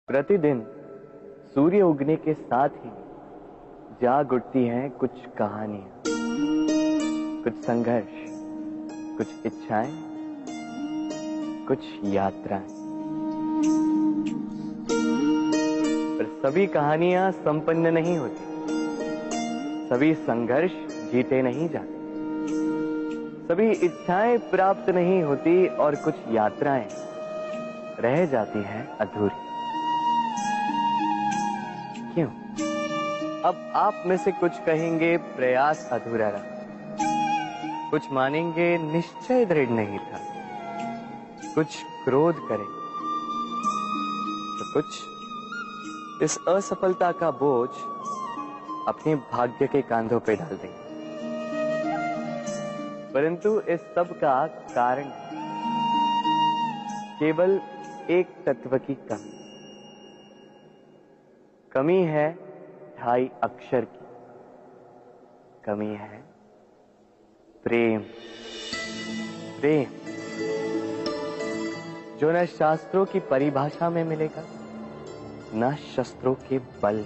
प्रतिदिन सूर्य उगने के साथ ही जाग उठती हैं कुछ कहानियां, कुछ संघर्ष, कुछ इच्छाएं, कुछ यात्राएं। पर सभी कहानियां संपन्न नहीं होती, सभी संघर्ष जीते नहीं जाते, सभी इच्छाएं प्राप्त नहीं होती और कुछ यात्राएं रह जाती हैं अधूरी। क्यों? अब आप में से कुछ कहेंगे प्रयास अधूरा रहा, कुछ मानेंगे निश्चय दृढ़ नहीं था, कुछ क्रोध करेंगे, तो कुछ इस असफलता का बोझ अपने भाग्य के कांधों पे डाल देंगे। परंतु इस सब का कारण केवल एक तत्व की कमी है 2.5 अक्षर की। कमी है प्रेम। प्रेम जो न शास्त्रों की परिभाषा में मिलेगा, न शस्त्रों के बल,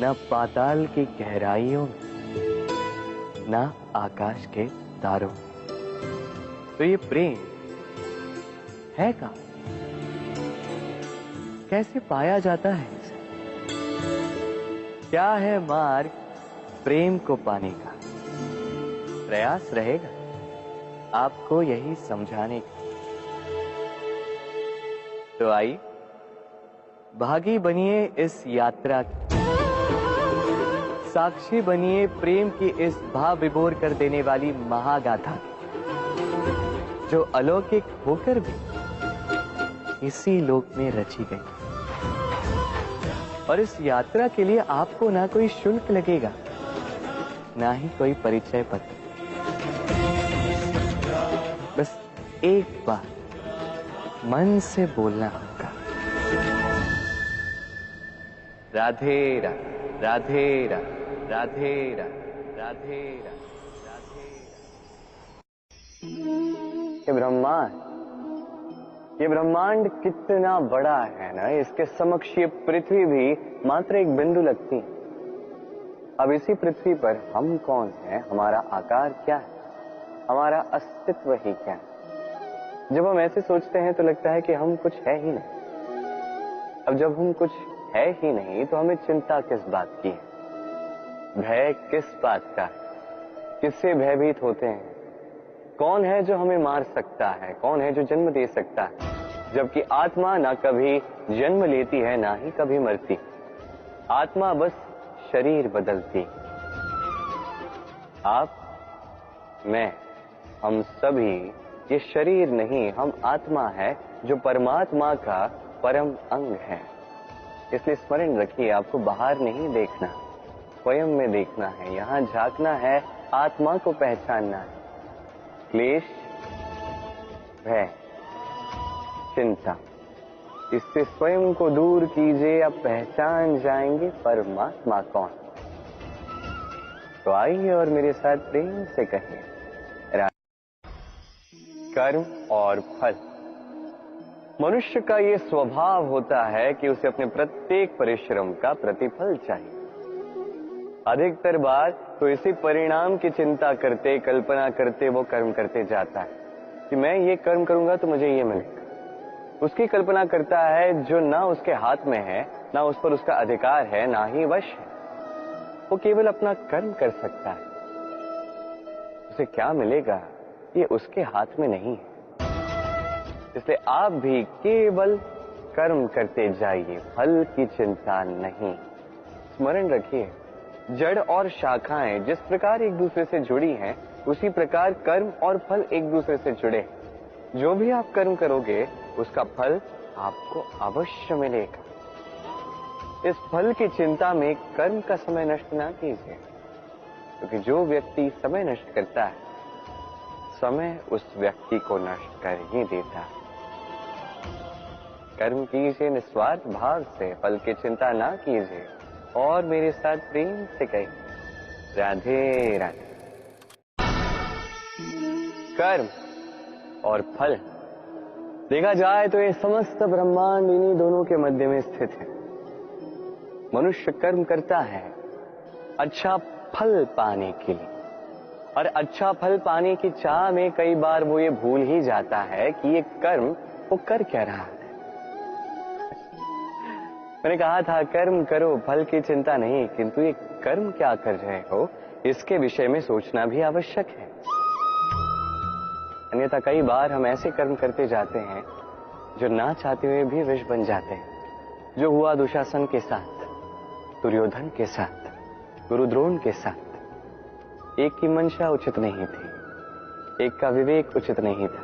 न पाताल की गहराइयों में, न आकाश के तारों में। तो ये प्रेम है कहाँ? कैसे पाया जाता है इसे? क्या है मार्ग प्रेम को पाने का? प्रयास रहेगा आपको यही समझाने का। तो आइए भागी बनिए इस यात्रा की, साक्षी बनिए प्रेम की इस भाव विभोर कर देने वाली महागाथा की, जो अलौकिक होकर भी इसी लोक में रची गई। और इस यात्रा के लिए आपको ना कोई शुल्क लगेगा, ना ही कोई परिचय पत्र। बस एक बार मन से बोलना होगा, राधे राधे राधे राधे राधे राधे राधे। ये ब्रह्मांड कितना बड़ा है ना, इसके समक्ष ये पृथ्वी भी मात्र एक बिंदु लगती है। अब इसी पृथ्वी पर हम कौन हैं, हमारा आकार क्या है, हमारा अस्तित्व ही क्या है? जब हम ऐसे सोचते हैं तो लगता है कि हम कुछ है ही नहीं। अब जब हम कुछ है ही नहीं तो हमें चिंता किस बात की है, भय किस बात का है, किससे भयभीत होते हैं? कौन है जो हमें मार सकता है, कौन है जो जन्म दे सकता है? जबकि आत्मा ना कभी जन्म लेती है, ना ही कभी मरती। आत्मा बस शरीर बदलती। आप, मैं, हम सभी ये शरीर नहीं, हम आत्मा है जो परमात्मा का परम अंग है। इसलिए स्मरण रखिए, आपको बाहर नहीं देखना, स्वयं में देखना है, यहाँ झांकना है, आत्मा को पहचानना है। क्लेश, भय, चिंता, इससे स्वयं को दूर कीजिए, आप पहचान जाएंगे परमात्मा कौन। तो आइए और मेरे साथ प्रेम से कहिए, कर्म और फल। मनुष्य का ये स्वभाव होता है कि उसे अपने प्रत्येक परिश्रम का प्रतिफल चाहिए। अधिकतर बार तो इसी परिणाम की चिंता करते, कल्पना करते वो कर्म करते जाता है कि मैं ये कर्म करूंगा तो मुझे ये मिलेगा। उसकी कल्पना करता है जो ना उसके हाथ में है, ना उस पर उसका अधिकार है, ना ही वश है। वो केवल अपना कर्म कर सकता है, उसे क्या मिलेगा ये उसके हाथ में नहीं है। इसलिए आप भी केवल कर्म करते जाइए, फल की चिंता नहीं। स्मरण रखिए, जड़ और शाखाएं जिस प्रकार एक दूसरे से जुड़ी हैं, उसी प्रकार कर्म और फल एक दूसरे से जुड़े। जो भी आप कर्म करोगे उसका फल आपको अवश्य मिलेगा। इस फल की चिंता में कर्म का समय नष्ट ना कीजिए, क्योंकि जो व्यक्ति समय नष्ट करता है, समय उस व्यक्ति को नष्ट कर ही देता है। कर्म कीजिए निस्वार्थ भाव से, फल की चिंता ना कीजिए। और मेरे साथ प्रेम से कहिए, राधे राधे। कर्म और फल देखा जाए तो ये समस्त ब्रह्मांड इन्हीं दोनों के मध्य में स्थित है। मनुष्य कर्म करता है अच्छा फल पाने के लिए, और अच्छा फल पाने की चाह में कई बार वो ये भूल ही जाता है कि ये कर्म वो कर क्या रहा है। मैंने कहा था कर्म करो, फल की चिंता नहीं, किंतु ये कर्म क्या कर रहे हो इसके विषय में सोचना भी आवश्यक है। अन्यथा कई बार हम ऐसे कर्म करते जाते हैं जो ना चाहते हुए भी विष बन जाते हैं। जो हुआ दुशासन के साथ, दुर्योधन के साथ, गुरुद्रोण के साथ। एक की मंशा उचित नहीं थी, एक का विवेक उचित नहीं था,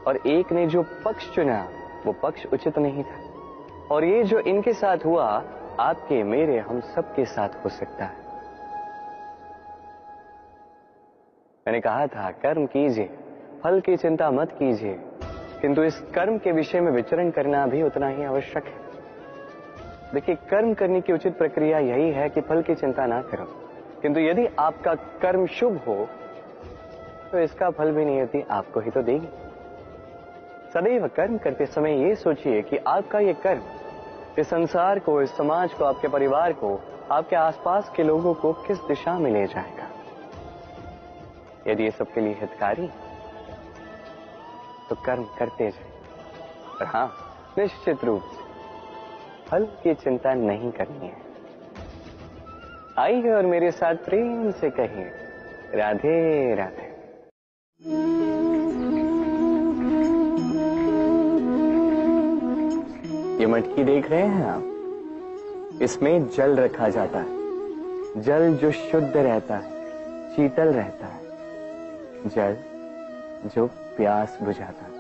और एक ने जो पक्ष चुना वो पक्ष उचित नहीं था। और ये जो इनके साथ हुआ आपके मेरे हम सब के साथ हो सकता है। मैंने कहा था कर्म कीजिए, फल की चिंता मत कीजिए, किंतु इस कर्म के विषय में विचरण करना भी उतना ही आवश्यक है। देखिए, कर्म करने की उचित प्रक्रिया यही है कि फल की चिंता ना करो, किंतु यदि आपका कर्म शुभ हो तो इसका फल भी नियति आपको ही तो देगी। सदैव कर्म करते समय ये सोचिए कि आपका ये कर्म इस संसार को, इस समाज को, आपके परिवार को, आपके आसपास के लोगों को किस दिशा में ले जाएगा। यदि ये सबके लिए हितकारी तो कर्म करते जाए, और हाँ, निश्चित रूप से फल की चिंता नहीं करनी है। आइए और मेरे साथ प्रेम से कहिए राधे राधे। ये मटकी देख रहे हैं आप, इसमें जल रखा जाता है। जल जो शुद्ध रहता है, शीतल रहता है, जल जो प्यास बुझाता है।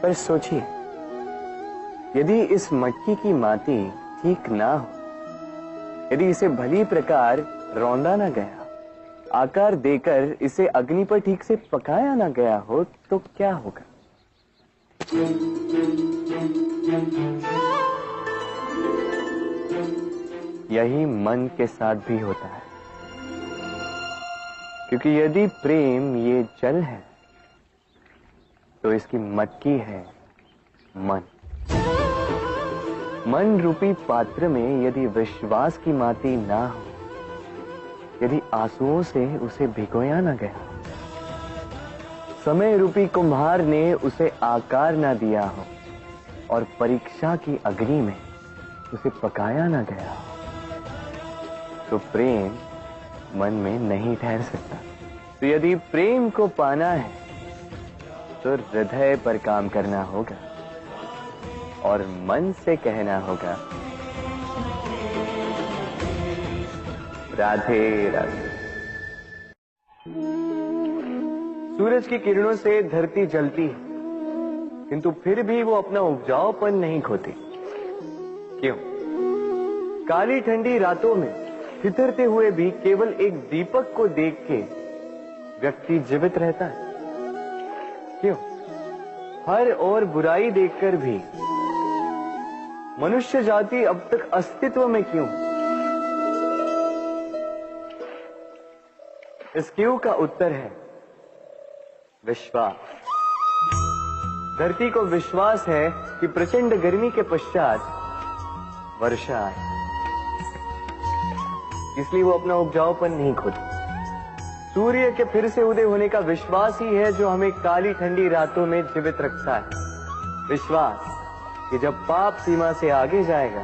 पर सोचिए, यदि इस मटकी की माटी ठीक ना हो, यदि इसे भली प्रकार रौंदा ना गया, आकार देकर इसे अग्नि पर ठीक से पकाया ना गया हो, तो क्या होगा? यही मन के साथ भी होता है, क्योंकि यदि प्रेम ये जल है तो इसकी मटकी है मन। मन रूपी पात्र में यदि विश्वास की माटी ना हो, यदि आंसुओं से उसे भिगोया ना गया, समय रूपी कुम्हार ने उसे आकार ना दिया हो, और परीक्षा की अग्नि में उसे पकाया ना गया हो, तो प्रेम मन में नहीं ठहर सकता। तो यदि प्रेम को पाना है तो हृदय पर काम करना होगा और मन से कहना होगा राधे राधे। सूरज की किरणों से धरती जलती है, किंतु फिर भी वो अपना उपजाऊपन नहीं खोती। क्यों? काली ठंडी रातों में ठिठुरते हुए भी केवल एक दीपक को देख के व्यक्ति जीवित रहता है। क्यों? हर ओर बुराई देखकर भी मनुष्य जाति अब तक अस्तित्व में क्यों? इस क्यों का उत्तर है विश्वास। धरती को विश्वास है कि प्रचंड गर्मी के पश्चात वर्षा आए, इसलिए वो अपना उपजाऊपन नहीं खोती। सूर्य के फिर से उदय होने का विश्वास ही है जो हमें काली ठंडी रातों में जीवित रखता है। विश्वास कि जब पाप सीमा से आगे जाएगा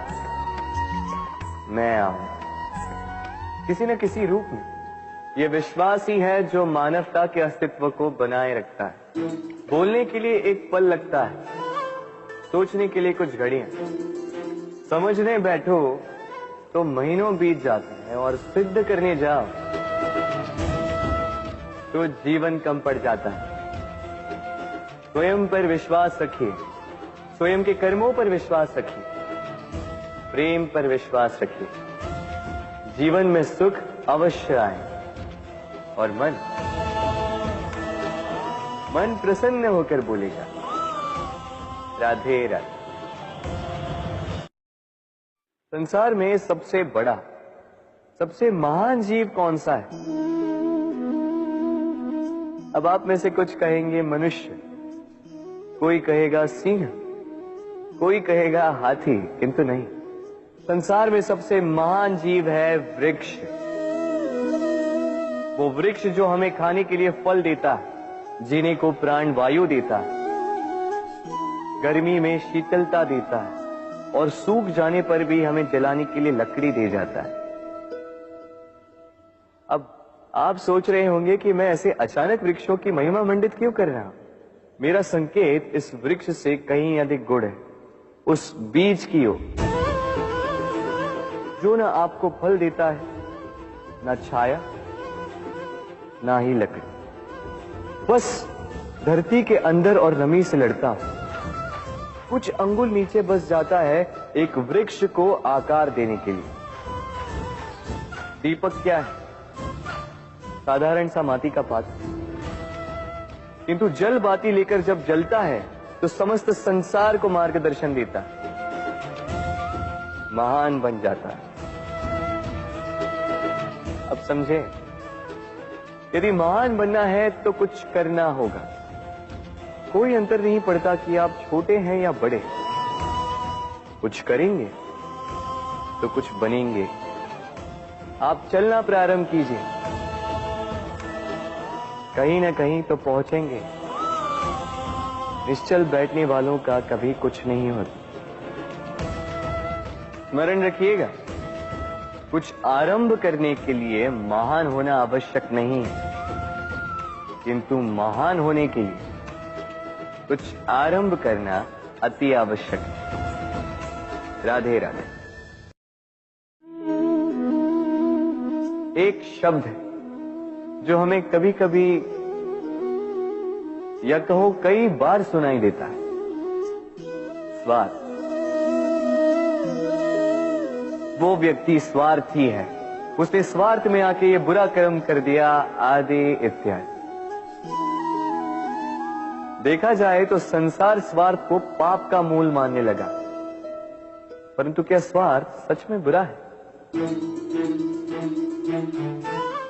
मैं आऊंगा किसी न किसी रूप में। यह विश्वास ही है जो मानवता के अस्तित्व को बनाए रखता है। बोलने के लिए एक पल लगता है, सोचने के लिए कुछ घड़ियां, समझने बैठो तो महीनों बीत जाते हैं, और सिद्ध करने जाओ तो जीवन कम पड़ जाता है। स्वयं पर विश्वास रखिए, स्वयं के कर्मों पर विश्वास रखिए, प्रेम पर विश्वास रखिए। जीवन में सुख अवश्य आए, और मन प्रसन्न होकर बोलेगा राधे राधे। संसार में सबसे बड़ा, सबसे महान जीव कौन सा है? अब आप में से कुछ कहेंगे मनुष्य, कोई कहेगा सिंह, कोई कहेगा हाथी, किंतु नहीं, संसार में सबसे महान जीव है वृक्ष। वो वृक्ष जो हमें खाने के लिए फल देता है, जीने को प्राण वायु देता है, गर्मी में शीतलता देता है और सूख जाने पर भी हमें जलाने के लिए लकड़ी दे जाता है। अब आप सोच रहे होंगे कि मैं ऐसे अचानक वृक्षों की महिमा मंडित क्यों कर रहा हूं। मेरा संकेत इस वृक्ष से कहीं अधिक गुड़ है, उस बीज की ओर जो ना आपको फल देता है, ना छाया, ना ही लकड़ी, बस धरती के अंदर और नमी से लड़ता हूं, कुछ अंगुल नीचे बस जाता है एक वृक्ष को आकार देने के लिए। दीपक क्या है? साधारण सा माटी का पात्र, किंतु जल बाती लेकर जब जलता है तो समस्त संसार को मार्गदर्शन देता है, महान बन जाता है। अब समझे, यदि महान बनना है तो कुछ करना होगा। कोई अंतर नहीं पड़ता कि आप छोटे हैं या बड़े, कुछ करेंगे तो कुछ बनेंगे। आप चलना प्रारंभ कीजिए, कहीं ना कहीं तो पहुंचेंगे। निश्चल बैठने वालों का कभी कुछ नहीं होता। स्मरण रखिएगा, कुछ आरंभ करने के लिए महान होना आवश्यक नहीं है, किंतु महान होने के लिए कुछ आरंभ करना अति आवश्यक है। राधे राधे। एक शब्द है जो हमें कभी कभी या कहो कई बार सुनाई देता है, स्वार्थ। वो व्यक्ति स्वार्थी है, उसने स्वार्थ में आके ये बुरा कर्म कर दिया, आदि इत्यादि। देखा जाए तो संसार स्वार्थ को पाप का मूल मानने लगा, परंतु क्या स्वार्थ सच में बुरा है?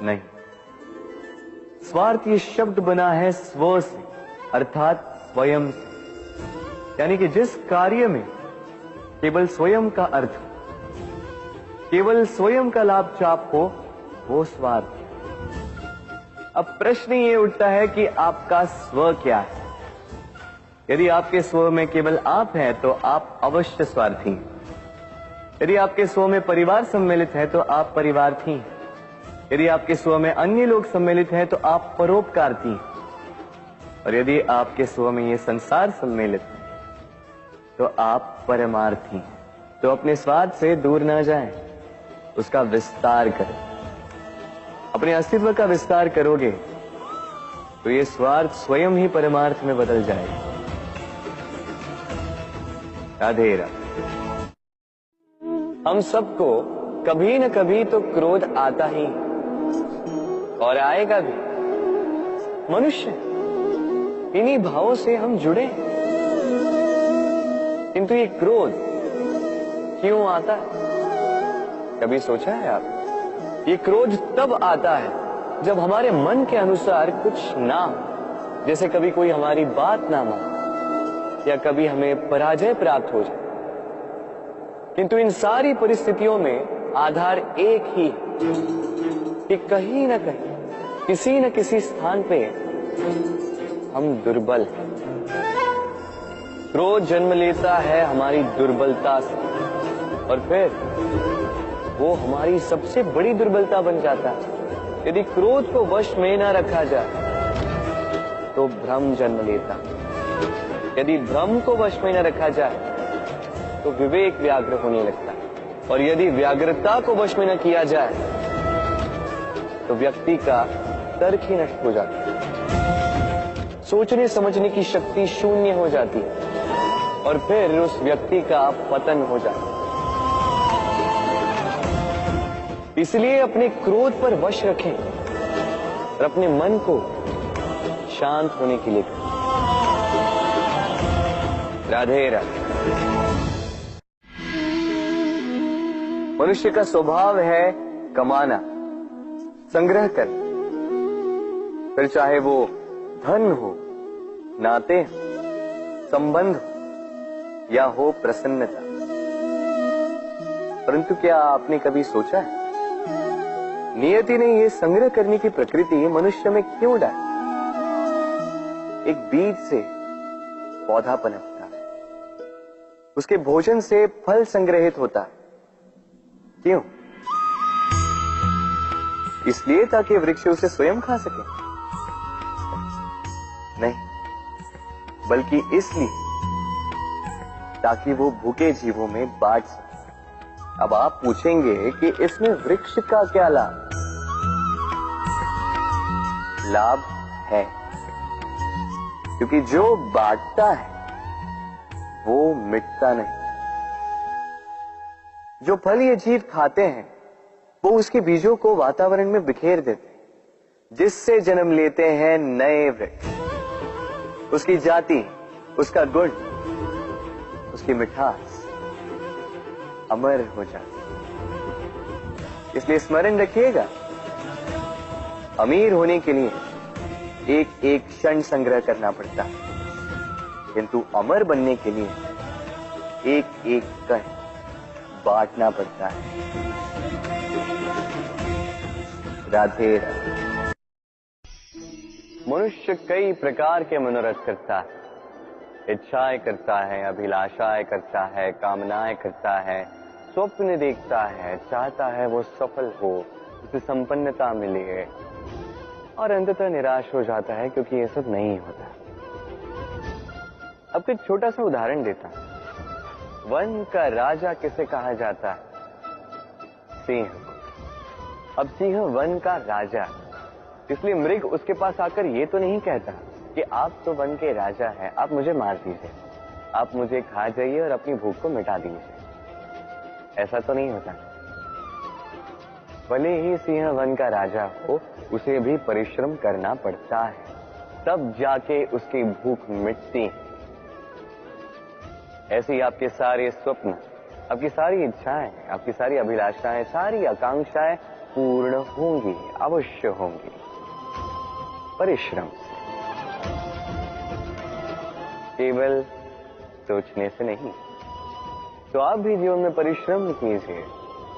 नहीं। स्वार्थ ये शब्द बना है स्व से, अर्थात स्वयं से। यानी कि जिस कार्य में केवल स्वयं का अर्थ, केवल स्वयं का लाभ चाप हो, वो स्वार्थ। अब प्रश्न ये उठता है कि आपका स्व क्या है? यदि आपके स्व में केवल आप हैं तो आप अवश्य स्वार्थी हैं। यदि आपके स्व में परिवार सम्मिलित है तो आप परिवार्थी हैं। यदि आपके स्व में अन्य लोग सम्मिलित हैं तो आप परोपकारती हैं। और यदि आपके स्व में ये संसार सम्मिलित है तो आप परमार्थी हैं। तो अपने स्वार्थ से दूर ना जाएं, उसका विस्तार करें। अपने अस्तित्व का विस्तार करोगे तो ये स्वार्थ स्वयं ही परमार्थ में बदल जाएगा। राधे राधे। हम सबको कभी न कभी तो क्रोध आता ही और आएगा भी। मनुष्य, इन्हीं भावों से हम जुड़े हैं। किंतु ये क्रोध क्यों आता है? कभी सोचा है आप? ये क्रोध तब आता है जब हमारे मन के अनुसार कुछ ना हो, जैसे कभी कोई हमारी बात ना माने या कभी हमें पराजय प्राप्त हो जाए। किंतु इन सारी परिस्थितियों में आधार एक ही है कि कहीं ना कहीं, किसी न किसी स्थान पे हम दुर्बल हैं। क्रोध जन्म लेता है हमारी दुर्बलता से और फिर वो हमारी सबसे बड़ी दुर्बलता बन जाता है। यदि क्रोध को वश में न रखा जाए तो भ्रम जन्म लेता है। यदि भ्रम को वश में न रखा जाए तो विवेक व्याग्र होने लगता है। और यदि व्याग्रता को वश में न किया जाए तो व्यक्ति का तर्क ही नष्ट हो जाता है। सोचने समझने की शक्ति शून्य हो जाती है और फिर उस व्यक्ति का पतन हो जाता है। इसलिए अपने क्रोध पर वश रखें और अपने मन को शांत होने के लिए करें। राधे राधे। मनुष्य का स्वभाव है कमाना, संग्रह कर, फिर चाहे वो धन हो, नाते, संबंध या हो प्रसन्नता। परंतु क्या आपने कभी सोचा है नियति ने यह संग्रह करने की प्रकृति मनुष्य में क्यों डाली? एक बीज से पौधा पनपता है, उसके भोजन से फल संग्रहित होता है। क्यों? इसलिए ताकि वृक्ष उसे स्वयं खा सके? नहीं, बल्कि इसलिए ताकि वो भूखे जीवों में बांट सके। अब आप पूछेंगे कि इसमें वृक्ष का क्या लाभ? लाभ है, क्योंकि जो बांटता है वो मिटता नहीं। जो फल ये जीव खाते हैं वो उसके बीजों को वातावरण में बिखेर देते हैं, जिससे जन्म लेते हैं नए वृक्ष। उसकी जाति, उसका गुण, उसकी मिठास अमर हो जाती है। इसलिए स्मरण रखिएगा, अमीर होने के लिए एक एक क्षण संग्रह करना पड़ता है, किंतु अमर बनने के लिए एक एक कण बांटना पड़ता है। राधे राधे। मनुष्य कई प्रकार के मनोरथ करता है, इच्छाएं करता है, अभिलाषाएं करता है, कामनाएं करता है, स्वप्न देखता है, चाहता है वो सफल हो, उसे संपन्नता मिले, और अंततः निराश हो जाता है क्योंकि ये सब नहीं होता। अब एक छोटा सा उदाहरण देता हूं। वन का राजा किसे कहा जाता है? सिंह को। अब सिंह वन का राजा, इसलिए मृग उसके पास आकर ये तो नहीं कहता कि आप तो वन के राजा हैं, आप मुझे मार दीजिए, आप मुझे खा जाइए और अपनी भूख को मिटा दीजिए। ऐसा तो नहीं होता। भले ही सिंह वन का राजा हो, उसे भी परिश्रम करना पड़ता है, तब जाके उसकी भूख मिटती है। ऐसे ही आपके सारे स्वप्न, आपकी सारी इच्छाएं, आपकी सारी अभिलाषाएं, सारी आकांक्षाएं पूर्ण होंगी, अवश्य होंगी, परिश्रम से, केवल सोचने से नहीं। तो आप भी जीवन में परिश्रम कीजिए,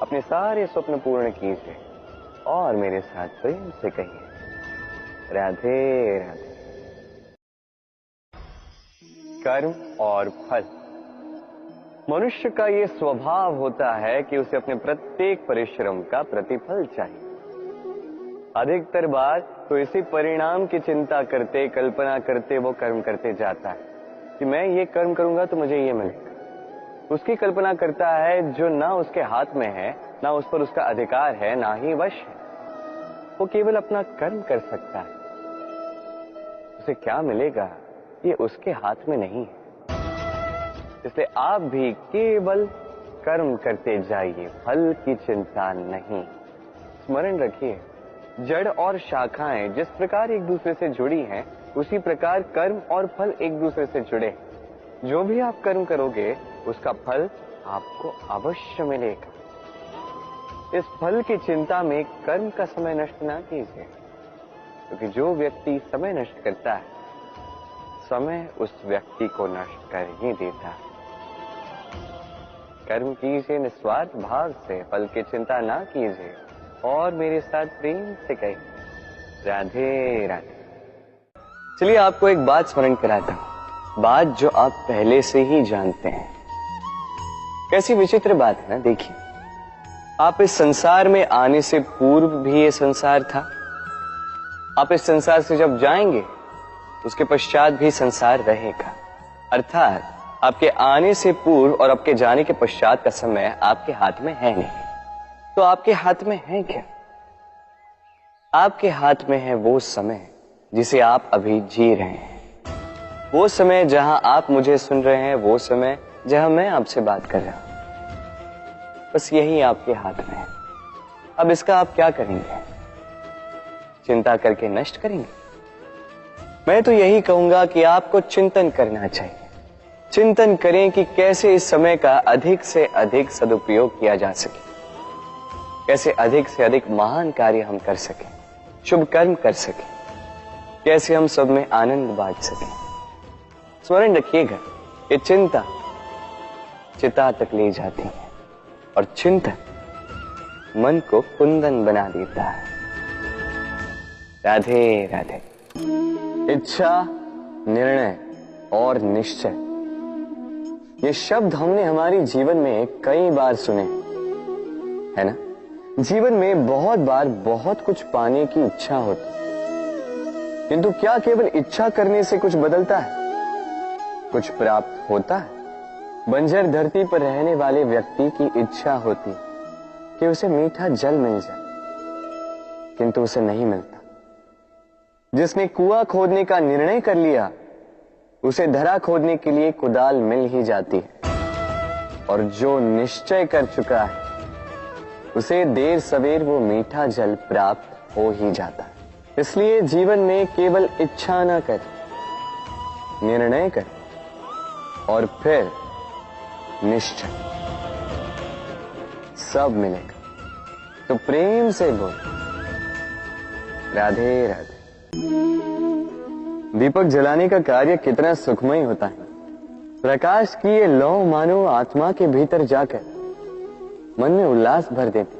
अपने सारे स्वप्न पूर्ण कीजिए और मेरे साथ प्रेम से कहिए राधे राधे। कर्म और फल। मनुष्य का ये स्वभाव होता है कि उसे अपने प्रत्येक परिश्रम का प्रतिफल चाहिए। अधिकतर बार तो इसी परिणाम की चिंता करते, कल्पना करते वो कर्म करते जाता है कि मैं ये कर्म करूंगा तो मुझे ये मिलेगा। उसकी कल्पना करता है जो ना उसके हाथ में है, ना उस पर उसका अधिकार है, ना ही वश है। वो केवल अपना कर्म कर सकता है, उसे क्या मिलेगा ये उसके हाथ में नहीं है। इसलिए आप भी केवल कर्म करते जाइए, फल की चिंता नहीं। स्मरण रखिए, जड़ और शाखाएं जिस प्रकार एक दूसरे से जुड़ी हैं, उसी प्रकार कर्म और फल एक दूसरे से जुड़े। जो भी आप कर्म करोगे उसका फल आपको अवश्य मिलेगा। इस फल की चिंता में कर्म का समय नष्ट ना कीजिए, क्योंकि जो व्यक्ति समय नष्ट करता है, समय उस व्यक्ति को नष्ट कर ही देता है। कर्म कीजिए निस्वार्थ भाव से, फल की चिंता ना कीजिए और मेरे साथ प्रेम से कहिए राधे राधे। चलिए आपको एक बात स्मरण कराता हूं, बात जो आप पहले से ही जानते हैं। कैसी विचित्र बात है ना। देखिए, आप इस संसार में आने से पूर्व भी ये संसार था, आप इस संसार से जब जाएंगे उसके पश्चात भी संसार रहेगा। अर्थात आपके आने से पूर्व और आपके जाने के पश्चात का समय आपके हाथ में है नहीं। तो आपके हाथ में है क्या? आपके हाथ में है वो समय जिसे आप अभी जी रहे हैं, वो समय जहां आप मुझे सुन रहे हैं, वो समय जहां मैं आपसे बात कर रहा हूं। बस यही आपके हाथ में है। अब इसका आप क्या करेंगे? चिंता करके नष्ट करेंगे? मैं तो यही कहूंगा कि आपको चिंतन करना चाहिए। चिंतन करें कि कैसे इस समय का अधिक से अधिक सदुपयोग किया जा सके, कैसे अधिक से अधिक महान कार्य हम कर सकें, शुभ कर्म कर सकें, कैसे हम सब में आनंद बांट सकें। स्मरण रखिएगा, ये चिंता चिता तक ले जाती है और चिंतन मन को कुंदन बना देता है। राधे राधे। इच्छा, निर्णय और निश्चय, ये शब्द हमने हमारे जीवन में कई बार सुने, है ना? जीवन में बहुत बार बहुत कुछ पाने की इच्छा होती, किंतु क्या केवल इच्छा करने से कुछ बदलता है? कुछ प्राप्त होता है? बंजर धरती पर रहने वाले व्यक्ति की इच्छा होती कि उसे मीठा जल मिल जाए, किंतु उसे नहीं मिलता। जिसने कुआं खोदने का निर्णय कर लिया, उसे धरा खोदने के लिए कुदाल मिल ही जाती है, और जो निश्चय कर चुका है उसे देर सवेर वो मीठा जल प्राप्त हो ही जाता है। इसलिए जीवन में केवल इच्छा न कर, निर्णय कर और फिर निश्चय, सब मिलेगा। तो प्रेम से बोल, राधे राधे। दीपक जलाने का कार्य कितना सुखमय होता है। प्रकाश की ये लौ मानो आत्मा के भीतर जाकर मन में उल्लास भर देती।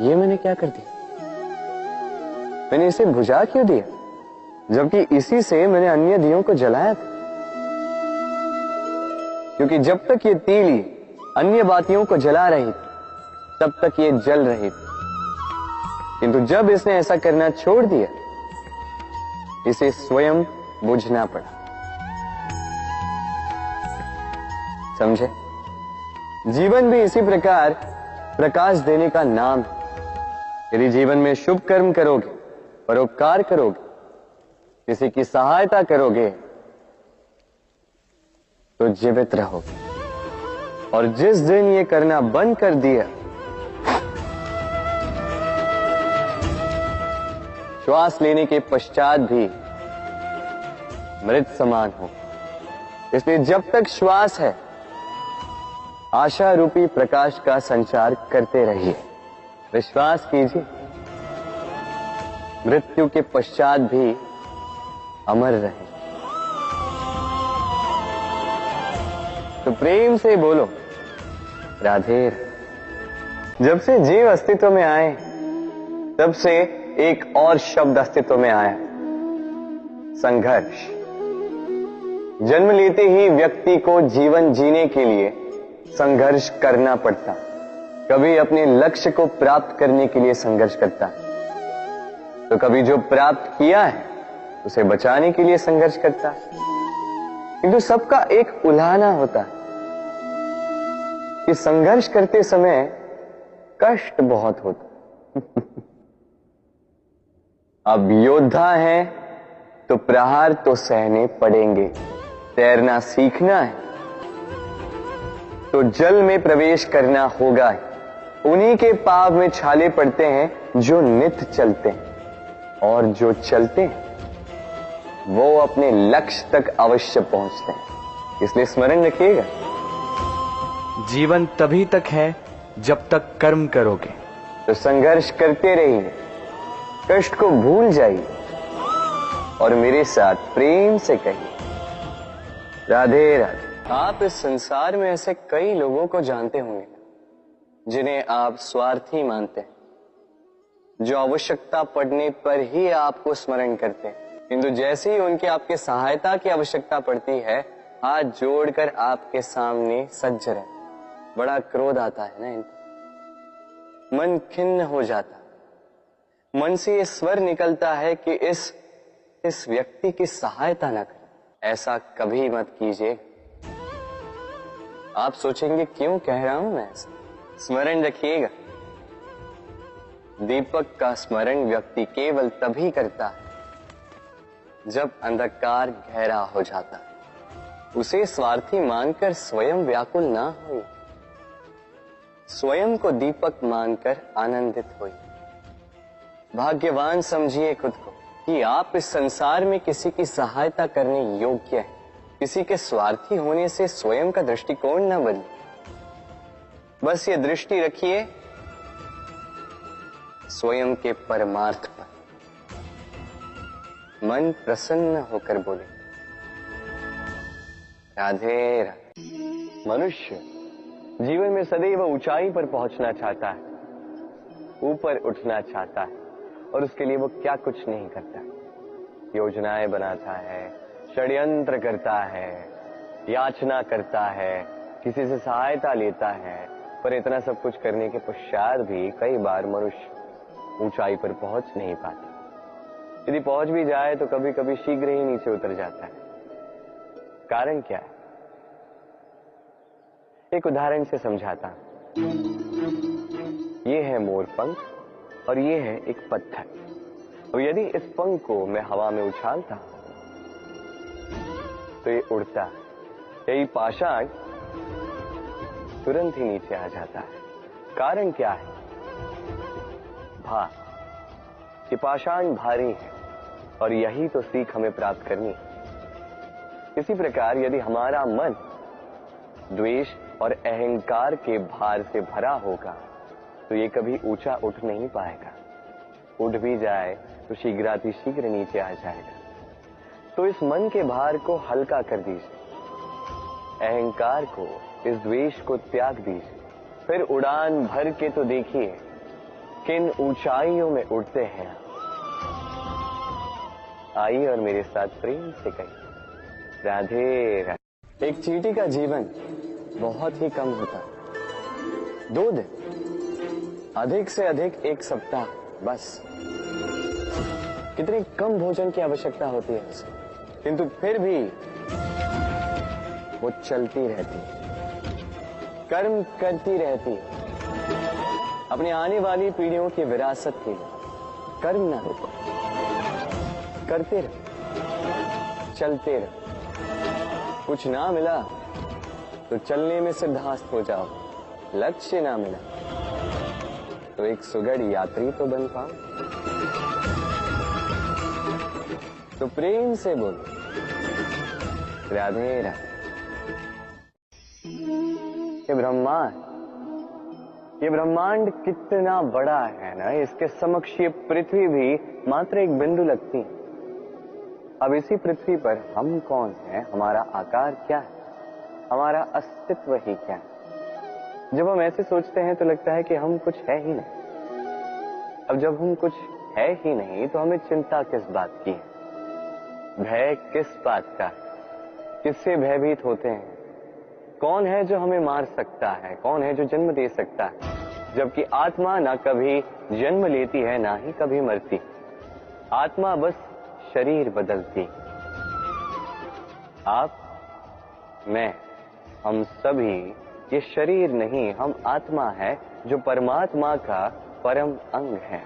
ये मैंने क्या कर दिया? मैंने इसे बुझा क्यों दिया, जबकि इसी से मैंने अन्य दियों को जलाया था? क्योंकि जब तक ये तीली अन्य बातियों को जला रही थी, तब तक ये जल रही थी, किंतु जब इसने ऐसा करना छोड़ दिया, इसे स्वयं बुझना पड़ा। समझे? जीवन भी इसी प्रकार प्रकाश देने का नाम है। यदि जीवन में शुभ कर्म करोगे, परोपकार करोगे, किसी की सहायता करोगे, तो जीवित रहोगे। और जिस दिन ये करना बंद कर दिया, श्वास लेने के पश्चात भी मृत समान हो। इसलिए जब तक श्वास है, आशा रूपी प्रकाश का संचार करते रहिए। विश्वास कीजिए, मृत्यु के पश्चात भी अमर रहे। तो प्रेम से बोलो, राधे। जब से जीव अस्तित्व में आए, तब से एक और शब्द अस्तित्व में आया, संघर्ष। जन्म लेते ही व्यक्ति को जीवन जीने के लिए संघर्ष करना पड़ता। कभी अपने लक्ष्य को प्राप्त करने के लिए संघर्ष करता, तो कभी जो प्राप्त किया है उसे बचाने के लिए संघर्ष करता। किंतु सबका एक उल्हाना होता है कि संघर्ष करते समय कष्ट बहुत होता। अब योद्धा है तो प्रहार तो सहने पड़ेंगे। तैरना सीखना है तो जल में प्रवेश करना होगा। उन्हीं के पाव में छाले पड़ते हैं जो नित चलते हैं, और जो चलते हैं वो अपने लक्ष्य तक अवश्य पहुंचते हैं। इसलिए स्मरण रखिएगा, जीवन तभी तक है जब तक कर्म करोगे। तो संघर्ष करते रहिए, कष्ट को भूल जाइए और मेरे साथ प्रेम से कहिए, राधे राधे। आप इस संसार में ऐसे कई लोगों को जानते होंगे जिन्हें आप स्वार्थी मानते हैं, जो आवश्यकता पड़ने पर ही आपको स्मरण करते हैं, किंतु जैसे ही उनकी आपके सहायता की आवश्यकता पड़ती है, हाथ जोड़कर आपके सामने सज्ज रहे। बड़ा क्रोध आता है ना इनको, मन खिन्न हो जाता, मन से ये स्वर निकलता है कि इस व्यक्ति की सहायता न करें। ऐसा कभी मत कीजिए। आप सोचेंगे क्यों कह रहा हूं मैं ऐसा? स्मरण रखिएगा, दीपक का स्मरण व्यक्ति केवल तभी करता है जब अंधकार गहरा हो जाता है। उसे स्वार्थी मानकर स्वयं व्याकुल ना हो, स्वयं को दीपक मानकर आनंदित होइए। भाग्यवान समझिए खुद को कि आप इस संसार में किसी की सहायता करने योग्य हैं। किसी के स्वार्थी होने से स्वयं का दृष्टिकोण न बदले। बस ये दृष्टि रखिए स्वयं के परमार्थ पर। मन प्रसन्न होकर बोले, राधे राधे। मनुष्य जीवन में सदैव ऊंचाई पर पहुंचना चाहता है, ऊपर उठना चाहता है, और उसके लिए वो क्या कुछ नहीं करता। योजनाएं बनाता है, षड्यंत्र करता है, याचना करता है, किसी से सहायता लेता है, पर इतना सब कुछ करने के पश्चात भी कई बार मनुष्य ऊंचाई पर पहुंच नहीं पाता। यदि पहुंच भी जाए तो कभी कभी शीघ्र ही नीचे उतर जाता है। कारण क्या है? एक उदाहरण से समझाता हूं। ये है मोर पंख और ये है एक पत्थर। अब यदि इस पंख को मैं हवा में उछालता तो ये उड़ता है, यही पाषाण तुरंत ही नीचे आ जाता है। कारण क्या है? भार। ये पाषाण भारी है और यही तो सीख हमें प्राप्त करनी है। इसी प्रकार यदि हमारा मन द्वेष और अहंकार के भार से भरा होगा तो ये कभी ऊंचा उठ नहीं पाएगा। उठ भी जाए तो शीघ्रातिशीघ्र नीचे आ जाएगा। तो इस मन के भार को हल्का कर दीजिए, अहंकार को, इस द्वेष को त्याग दीजिए, फिर उड़ान भर के तो देखिए किन ऊंचाइयों में उड़ते हैं। आइए और मेरे साथ प्रेम से कहिए, राधे राधे। एक चींटी का जीवन बहुत ही कम होता है, 2 दिन, अधिक से अधिक 1 सप्ताह, बस। कितने कम भोजन की आवश्यकता होती है उसे, किंतु फिर भी वो चलती रहती है, कर्म करती रहती है, अपनी आने वाली पीढ़ियों की विरासत के लिए। कर्म ना रुको, करते रहो, चलते रहो। कुछ ना मिला तो चलने में सिद्धास्त हो जाओ, लक्ष्य ना मिला तो एक सुगढ़ यात्री तो बन पाओ। तो प्रेम से बोलो, राधे राधे। ये ब्रह्मांड कितना बड़ा है ना, इसके समक्ष ये पृथ्वी भी मात्र एक बिंदु लगती है। अब इसी पृथ्वी पर हम कौन हैं, हमारा आकार क्या है, हमारा अस्तित्व ही क्या है। जब हम ऐसे सोचते हैं तो लगता है कि हम कुछ है ही नहीं। अब जब हम कुछ है ही नहीं तो हमें चिंता किस बात की है, भय किस बात का, किससे भयभीत होते हैं? कौन है जो हमें मार सकता है, कौन है जो जन्म दे सकता है? जबकि आत्मा ना कभी जन्म लेती है ना ही कभी मरती। आत्मा बस शरीर बदलती। आप, मैं, हम सभी ये शरीर नहीं, हम आत्मा है जो परमात्मा का परम अंग है।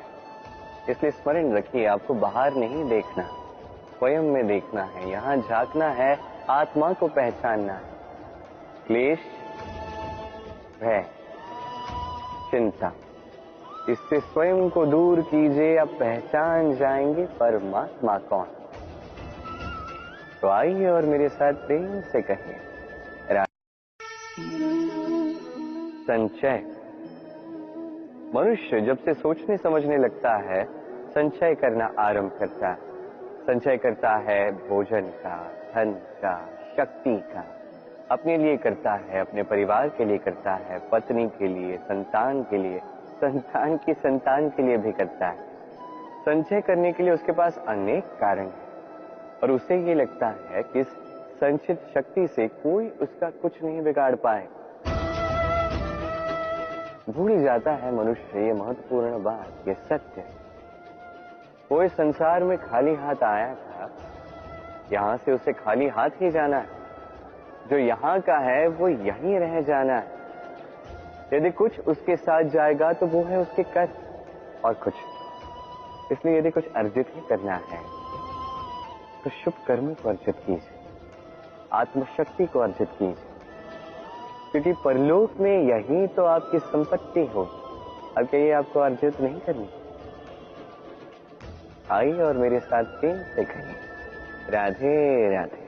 इसलिए स्मरण रखिए, आपको बाहर नहीं देखना, स्वयं में देखना है, यहां झांकना है, आत्मा को पहचानना है। क्लेश, भय, चिंता, इससे स्वयं को दूर कीजिए, आप पहचान जाएंगे परमात्मा कौन। तो आइए और मेरे साथ प्रेम से कहिए, संचय। मनुष्य जब से सोचने समझने लगता है, संचय करना आरंभ करता है। संचय करता है भोजन का, धन का, शक्ति का, अपने लिए करता है, अपने परिवार के लिए करता है, पत्नी के लिए, संतान के लिए, संतान की संतान के लिए भी करता है। संचय करने के लिए उसके पास अनेक कारण हैं और उसे ये लगता है कि इस संचित शक्ति से कोई उसका कुछ नहीं बिगाड़ पाए। भूल जाता है मनुष्य ये महत्वपूर्ण बात, ये सत्य। वो इस संसार में खाली हाथ आया था, यहां से उसे खाली हाथ ही जाना है। जो यहां का है वो यहीं रह जाना है। यदि कुछ उसके साथ जाएगा तो वो है उसके कर्म और कुछ। इसलिए यदि कुछ अर्जित ही करना है तो शुभ कर्मों को अर्जित कीजिए, आत्मशक्ति को अर्जित कीजिए, क्योंकि परलोक में यही तो आपकी संपत्ति हो। अब क्या ये आपको अर्जित नहीं करनी? आइए और मेरे साथ प्रेम से कहिए, राधे राधे।